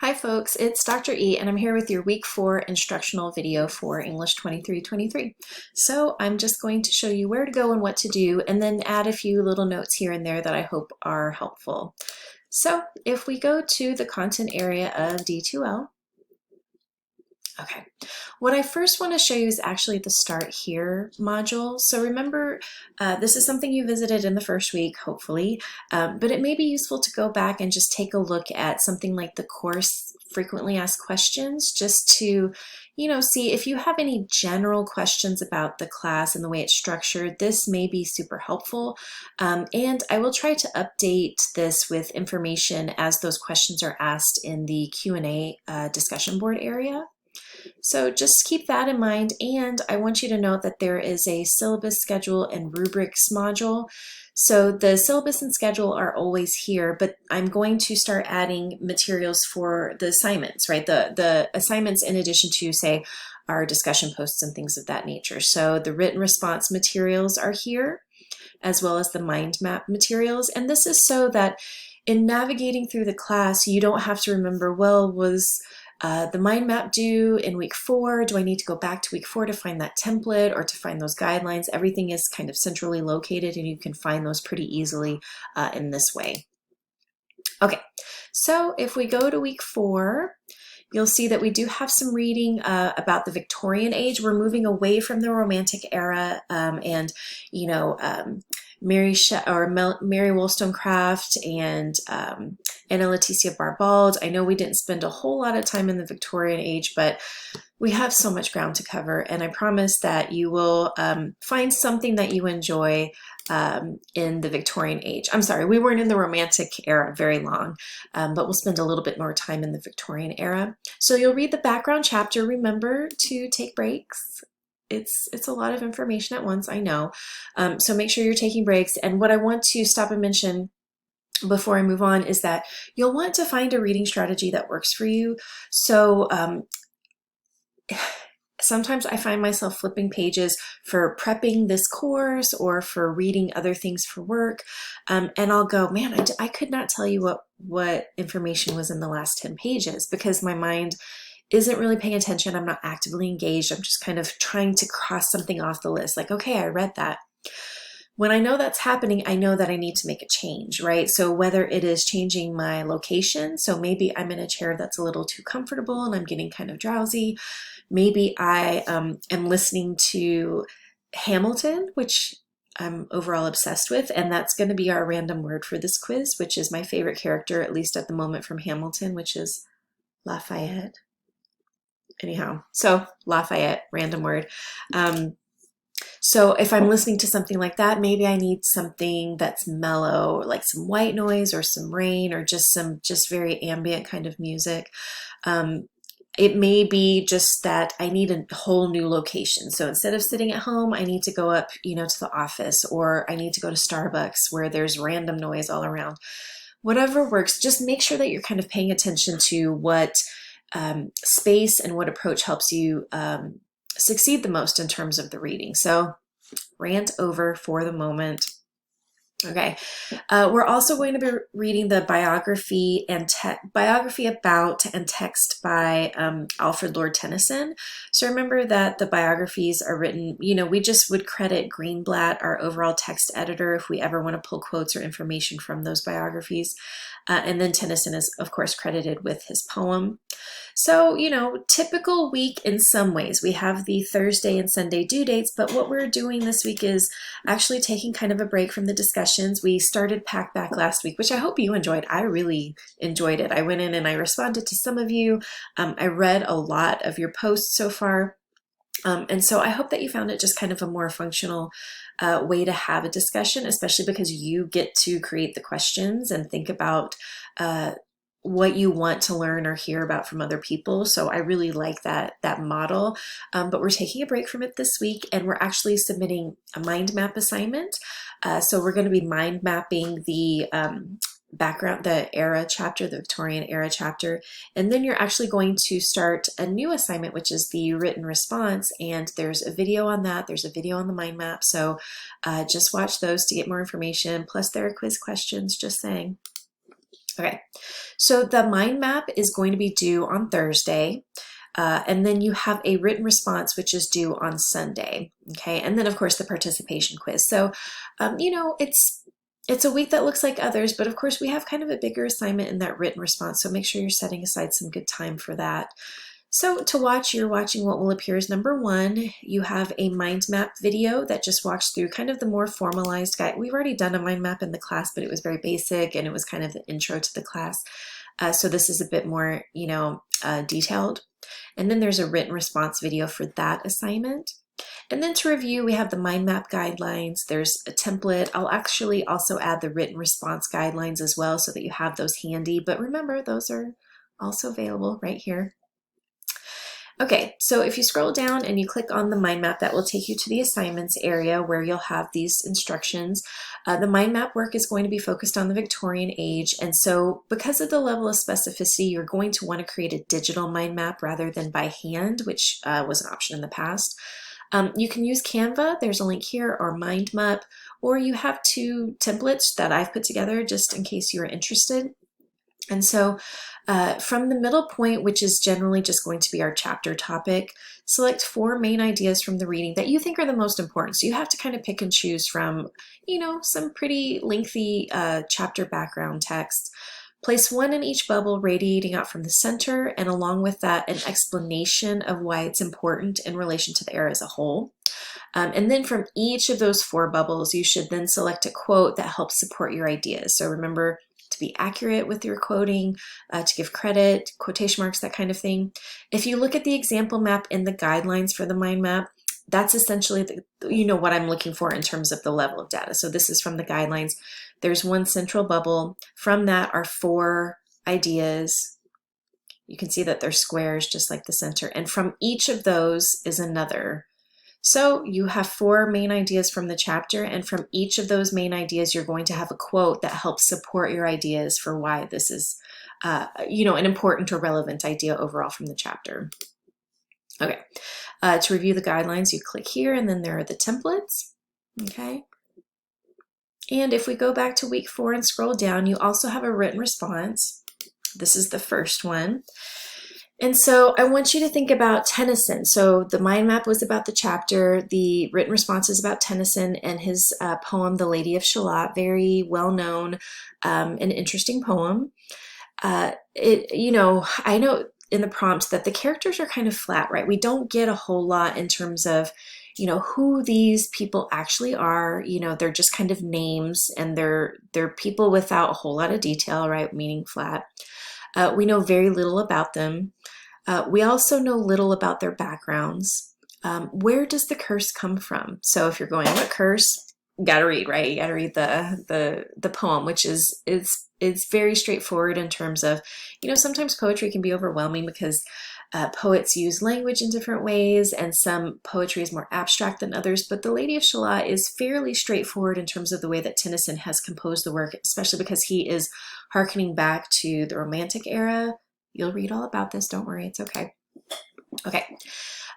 Hi folks, it's Dr. E and I'm here with your week 4 instructional video for English 2323. So I'm just going to show you where to go and what to do and then add a few little notes here and there that I hope are helpful. So if we go to the content area of D2L, okay, what I first want to show you is actually the Start Here module. So remember, this is something you visited in the first week, hopefully, but it may be useful to go back and just take a look at something like the course frequently asked questions, just to, see if you have any general questions about the class and the way it's structured. This may be super helpful, and I will try to update this with information as those questions are asked in the Q&A discussion board area. So just keep that in mind, and I want you to note that there is a syllabus schedule and rubrics module. So the syllabus and schedule are always here, but I'm going to start adding materials for the assignments, right? The assignments in addition to, say, our discussion posts and things of that nature. So the written response materials are here, as well as the mind map materials. And this is so that in navigating through the class, you don't have to remember, well, was the mind map due in week 4? Do I need to go back to week 4 to find that template or to find those guidelines? Everything is kind of centrally located and you can find those pretty easily in this way. Okay, so if we go to week 4, you'll see that we do have some reading about the Victorian age. We're moving away from the Romantic era and, Mary Wollstonecraft and Anna Leticia Barbald. I know we didn't spend a whole lot of time in the Victorian age, but we have so much ground to cover, and I promise that you will find something that you enjoy in the Victorian age. I'm sorry, we weren't in the Romantic era very long, but we'll spend a little bit more time in the Victorian era. So you'll read the background chapter. Remember to take breaks. It's a lot of information at once, I know. So make sure you're taking breaks. And what I want to stop and mention before I move on is that you'll want to find a reading strategy that works for you. So sometimes I find myself flipping pages for prepping this course or for reading other things for work, and I'll go, man, I could not tell you what information was in the last 10 pages because my mind isn't really paying attention. I'm not actively engaged. I'm just kind of trying to cross something off the list, like, okay, I read that. When I know that's happening, I know that I need to make a change, right? So whether it is changing my location, so maybe I'm in a chair that's a little too comfortable and I'm getting kind of drowsy. Maybe I am listening to Hamilton, which I'm overall obsessed with, and that's going to be our random word for this quiz, which is my favorite character, at least at the moment, from Hamilton, which is Lafayette. Anyhow, so Lafayette, random word. So if I'm listening to something like that, maybe I need something that's mellow, like some white noise or some rain or just very ambient kind of music. It may be just that I need a whole new location. So instead of sitting at home, I need to go up, to the office, or I need to go to Starbucks where there's random noise all around. Whatever works, just make sure that you're kind of paying attention to what space and what approach helps you succeed the most in terms of the reading. So rant over for the moment. Okay, we're also going to be reading the biography about and text by Alfred Lord Tennyson. So remember that the biographies are written, we just would credit Greenblatt, our overall text editor, if we ever want to pull quotes or information from those biographies. And then Tennyson is, of course, credited with his poem. So, typical week in some ways. We have the Thursday and Sunday due dates, but what we're doing this week is actually taking kind of a break from the discussions. We started Pack Back last week, which I hope you enjoyed. I really enjoyed it. I went in and I responded to some of you. I read a lot of your posts so far. And so I hope that you found it just kind of a more functional way to have a discussion, especially because you get to create the questions and think about what you want to learn or hear about from other people. So I really like that model, but we're taking a break from it this week and we're actually submitting a mind map assignment. So we're going to be mind mapping the background, the era chapter, the Victorian era chapter, and then you're actually going to start a new assignment, which is the written response, and there's a video on that. There's a video on the mind map, so just watch those to get more information, plus there are quiz questions, just saying. Okay, so the mind map is going to be due on Thursday. And then you have a written response, which is due on Sunday. Okay, and then of course the participation quiz. So, you know, it's a week that looks like others, but of course we have kind of a bigger assignment in that written response. So make sure you're setting aside some good time for that. So to watch, you're watching what will appear as number one. You have a mind map video that just walks through kind of the more formalized guide. We've already done a mind map in the class, but it was very basic and it was kind of the intro to the class. So this is a bit more, you know, detailed. And then there's a written response video for that assignment. And then to review, we have the mind map guidelines. There's a template. I'll actually also add the written response guidelines as well so that you have those handy. But remember, those are also available right here. Okay, so if you scroll down and you click on the mind map, that will take you to the assignments area where you'll have these instructions. The mind map work is going to be focused on the Victorian age, and so because of the level of specificity, you're going to want to create a digital mind map rather than by hand, which was an option in the past. You can use Canva, there's a link here, or mind map, or you have two templates that I've put together just in case you're interested. And so from the middle point, which is generally just going to be our chapter topic, select 4 main ideas from the reading that you think are the most important. So you have to kind of pick and choose from, you know, some pretty lengthy chapter background text. Place 1 in each bubble radiating out from the center, and along with that, an explanation of why it's important in relation to the era as a whole. And then from each of those 4 bubbles, you should then select a quote that helps support your ideas. So remember to be accurate with your quoting, to give credit, quotation marks, that kind of thing. If you look at the example map in the guidelines for the mind map, that's essentially what I'm looking for in terms of the level of data. So this is from the guidelines. There's 1 central bubble. From that are 4 ideas. You can see that they're squares just like the center. And from each of those is another. So you have 4 main ideas from the chapter, and from each of those main ideas, you're going to have a quote that helps support your ideas for why this is, an important or relevant idea overall from the chapter. Okay, to review the guidelines, you click here, and then there are the templates, okay? And if we go back to week 4 and scroll down, you also have a written response. This is the first one. And so I want you to think about Tennyson. So the mind map was about the chapter. The written response is about Tennyson and his poem, The Lady of Shalott, very well-known and interesting poem. I know in the prompt that the characters are kind of flat, right? We don't get a whole lot in terms of, who these people actually are. They're just kind of names, and they're people without a whole lot of detail, right? Meaning flat. We know very little about them. We also know little about their backgrounds. Where does the curse come from? So if you're going, what curse? You gotta read, right? You gotta read the poem, which is very straightforward in terms of, sometimes poetry can be overwhelming because poets use language in different ways, and some poetry is more abstract than others. But The Lady of Shalott is fairly straightforward in terms of the way that Tennyson has composed the work, especially because he is hearkening back to the Romantic era. You'll read all about this, don't worry, it's okay. Okay,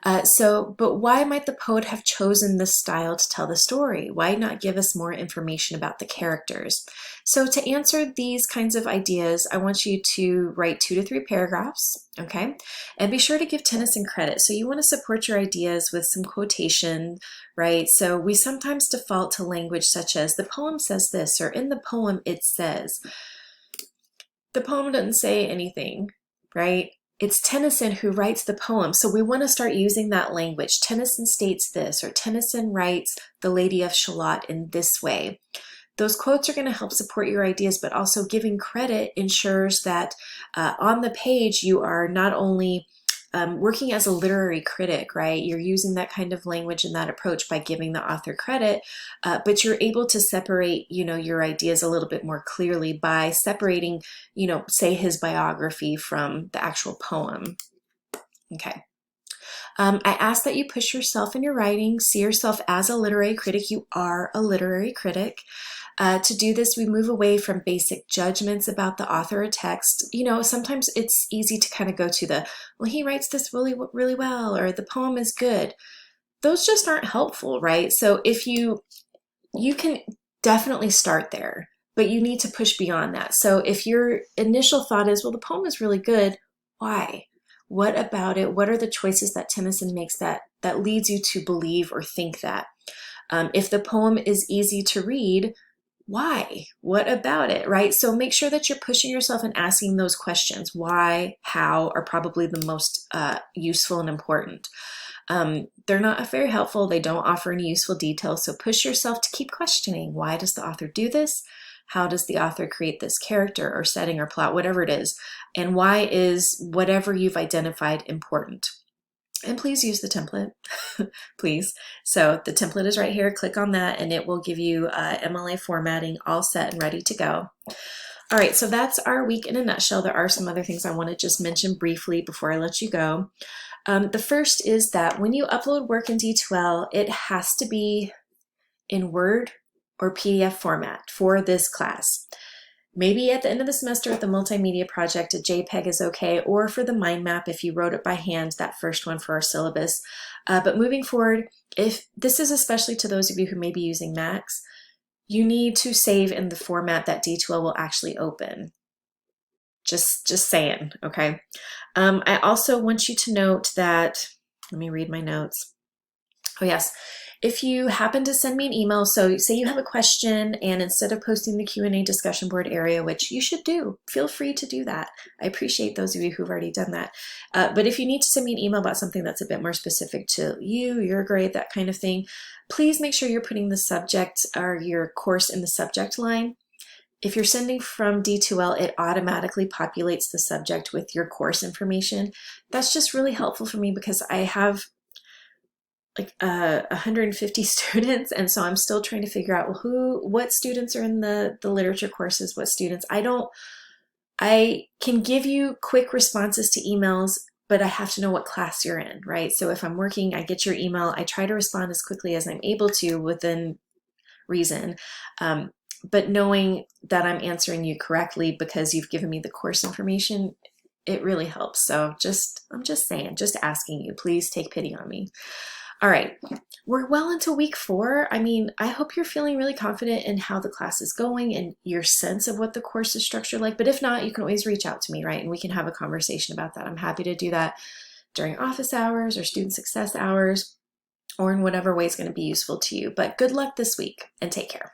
but why might the poet have chosen this style to tell the story? Why not give us more information about the characters? So to answer these kinds of ideas, I want you to write 2 to 3 paragraphs, okay? And be sure to give Tennyson credit. So you want to support your ideas with some quotation, right? So we sometimes default to language such as, the poem says this, or in the poem it says. The poem doesn't say anything, right? It's Tennyson who writes the poem, so we want to start using that language. Tennyson states this, or Tennyson writes The Lady of Shalott in this way. Those quotes are going to help support your ideas, but also giving credit ensures that on the page you are not only working as a literary critic, right? You're using that kind of language and that approach by giving the author credit, but you're able to separate, your ideas a little bit more clearly by separating, say his biography from the actual poem. Okay. I ask that you push yourself in your writing, see yourself as a literary critic. You are a literary critic. To do this, we move away from basic judgments about the author or text. Sometimes it's easy to kind of go to well, he writes this really, really well, or the poem is good. Those just aren't helpful, right? So if you can definitely start there, but you need to push beyond that. So if your initial thought is, well, the poem is really good, why? What about it? What are the choices that Tennyson makes that leads you to believe or think that? If the poem is easy to read, why? What about it, right? So make sure that you're pushing yourself and asking those questions. Why, how are probably the most useful and important. They're not very helpful. They don't offer any useful details. So push yourself to keep questioning. Why does the author do this? How does the author create this character or setting or plot, whatever it is? And why is whatever you've identified important? And please use the template, please. So the template is right here. Click on that and it will give you MLA formatting all set and ready to go. All right, so that's our week in a nutshell. There are some other things I want to just mention briefly before I let you go. The first is that when you upload work in D2L, it has to be in Word or PDF format for this class. Maybe at the end of the semester with the multimedia project, a JPEG is okay, or for the mind map if you wrote it by hand, that first one for our syllabus. But moving forward, if this is especially to those of you who may be using Macs, you need to save in the format that D2L will actually open. Just saying, okay? I also want you to note that, let me read my notes. Oh yes, if you happen to send me an email, so say you have a question and instead of posting the Q&A discussion board area, which you should do, feel free to do that. I appreciate those of you who've already done that. But if you need to send me an email about something that's a bit more specific to you, your grade, that kind of thing, please make sure you're putting the subject or your course in the subject line. If you're sending from D2L, it automatically populates the subject with your course information. That's just really helpful for me because I have like 150 students, and so I'm still trying to figure out what students are in the literature courses, what students. I can give you quick responses to emails, but I have to know what class you're in, right? So if I'm working, I get your email, I try to respond as quickly as I'm able to within reason. But knowing that I'm answering you correctly because you've given me the course information, it really helps. So I'm just saying, just asking you, please take pity on me. All right, we're well into week 4. I mean, I hope you're feeling really confident in how the class is going and your sense of what the course is structured like. But if not, you can always reach out to me, right? And we can have a conversation about that. I'm happy to do that during office hours or student success hours or in whatever way is going to be useful to you. But good luck this week and take care.